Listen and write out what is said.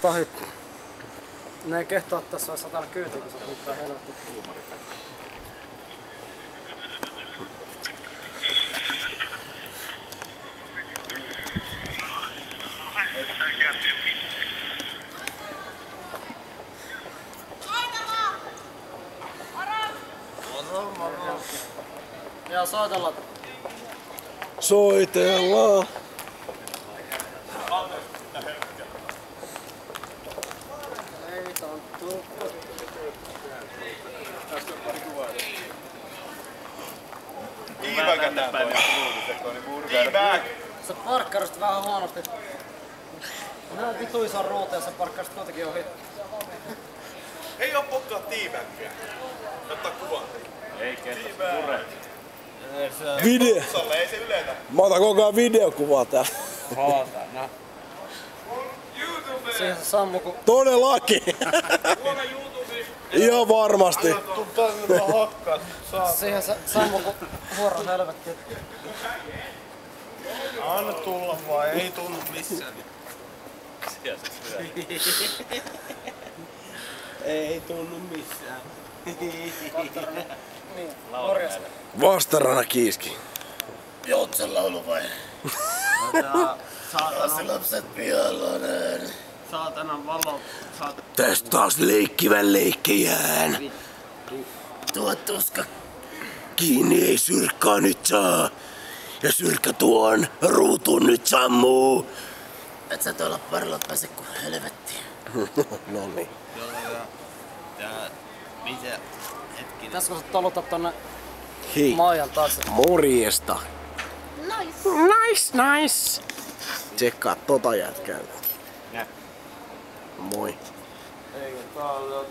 tohit. Ne ei kehtaa tässä olisi satanut kyytiin, kun se on mitään helvetti. Ja soitellaan. Soitellaan. Ei tonttu. Sä parkkarusit vähän huonosti. Minä on vitu iso ruutu ja sä parkkarusit kuitenkin ohi. Ei oo pokkaa teabaggia. Ottaa kuvan. Ei kestä pure. Video. Ei se yleensä. Mä otan koko ajan videokuvaa täällä. Saatana. Siihen se sammu kun... Todellakin. Ihan varmasti. Tuu tänne mä hakkaan. Siihen se sammu kun huoro helvetti. Anna tulla vaan, ei tunnu missään. Siellä se syö. Ei tunnu missään. Niin, korjassa. Vastarana kiiski. Joutsen laulu vai? Saatana, Lapset pihalla saatanan valo. Tästä taas leikkivän leikkejään. Tuo tuska. Kiinni ei syrkkaa nyt saa. Ja syrkkä tuon ruutuun nyt sammuu. Et sä tuolla parilla pääse kun helvettiin. Noniin. Ja mitä hetkinen. Pitäisikö sä toluta tonne Hei. Maijan taas? Morjesta. Nice. Nice. Tsekkaa tota jätkää. Nä. Moi. Eikö tää ole